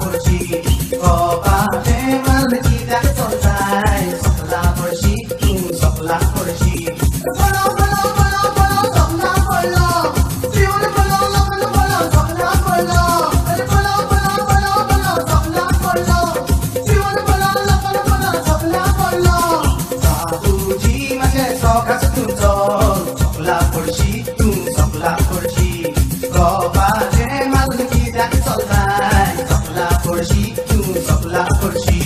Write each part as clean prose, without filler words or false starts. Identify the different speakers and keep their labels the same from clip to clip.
Speaker 1: पडशी कोपाचे मालकी त्याक चलताय सकला पडशी तू सकला पडशी बोलो बोलो बोलो बोलो सकला पडलो जीवन बोलो लगन बोलो सकला पडलो अरे बोलो बोलो बोलो बोलो सकला पडलो जीवन बोलो लगन बोलो सकला पडलो बाबूजी माझे सोकाच तुझो सकला पडशी तू सकला पडशी कोपाचे मालकी त्याक चलताय सकला पडशी तू सकला पडशी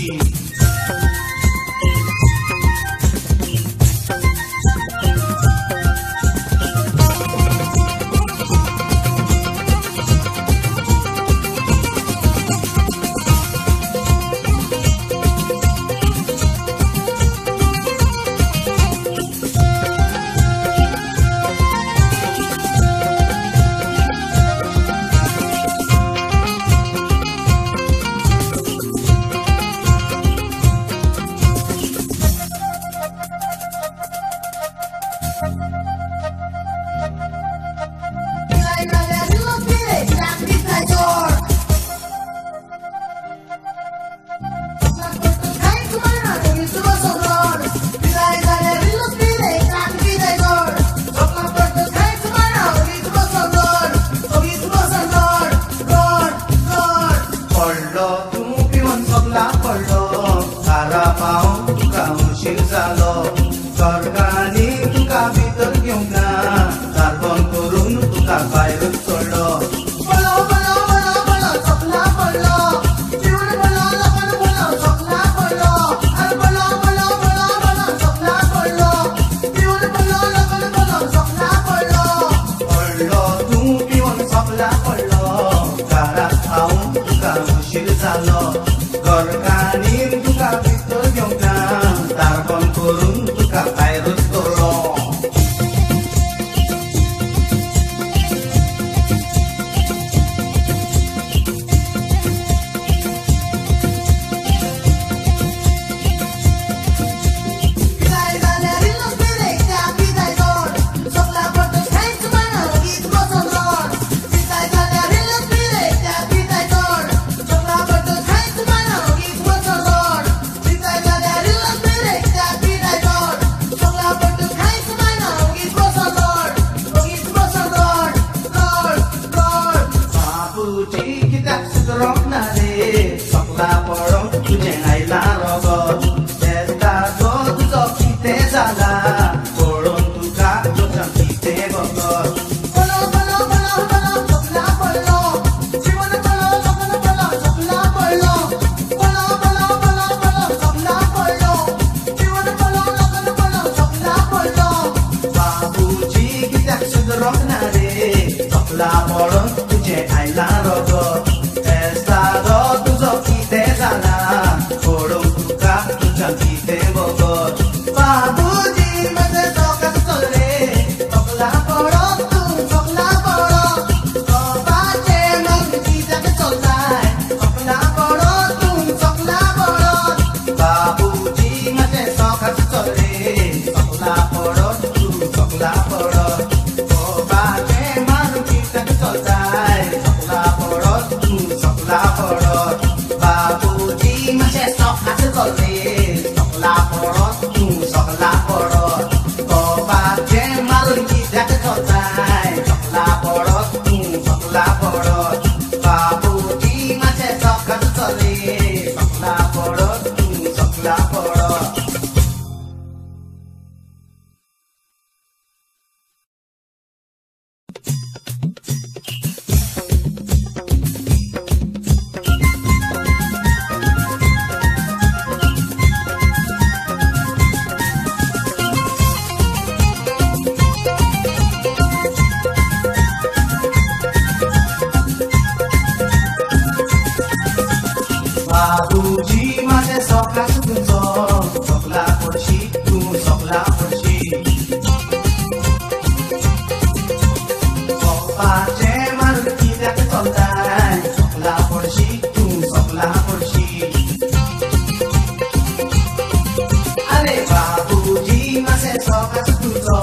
Speaker 1: सरकारने तुका भितर घेवंक ना सारबन करून तुका भायर सोडलो बोलो बोलो बोलो बोलो सकला पडलो जीवन बोलो लगन बोलो सकला पडलो अरे बोलो बोलो बोलो बोलो सकला पडलो जीवन बोलो लगन बोलो सकला पडलो पडलो तूं पिवन सकला पडलो घरात खावून तुका उशीर जालो सरकारने तुका भितर घेवंक ना सारबन करून तुका भायर सोडलो सकला पडोंक तुजें आयला रगत तेस्ताचो तुजो कितें जाला पळोवन तुका जोशान कितें बगत बोलो बोलो बोलो बोलो सकला पडलो जीवन बोलो लगन बोलो सकला पडलो बोलो बोलो बोलो बोलो सकला पडलो जीवन बोलो लगन बोलो सकला पडलो बाबूजी कित्याक सुदरोंक ना रे सकला पडोंक तुजें आयला रगत तेस्ताचो तुजो कितें जाला पळोवन तुका तुज्यान कितें बगत बाबूजी म्हजे सोकाच चल रे सकला पडोंक तूं सकला पडोंक कोपाचे मालकी त्याक चलताय सकला पडोंक तूं सकला पडोंक बाबूजी म्हजे सोकाच चल रे सकला पडोंक तूं सकला पडोंक कोपाचे मालकी त्याक चलताय सकला पडोंक तूं सकला पडोंक बाबूजी म्हजे सोकाच चल रे सकला पडोंक तूं सकला पडोंक कोपाचे मालकी त्याक चलताय सकला पडोंक तूं सकला पडोंक बाबूजी म्हजे सोकाच चल रे सकला पडोंक तूं सकला पडोंक बाबूजी माझे सोकाच तुजो सकला पडशी तूं सकला पडशी कोपाचे मालकी त्याक चलताय सकला पडशी तूं सकला पडशी अरे बाबूजी माझे सोकाच तुजो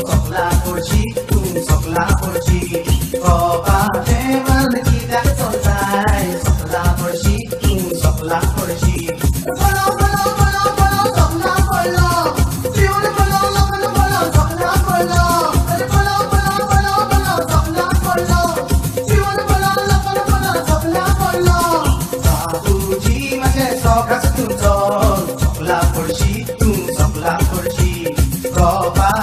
Speaker 1: सकला पडशी तूं सकला पडशी कोपाचे मालकी त्याक चलताय सकला पडशी Roba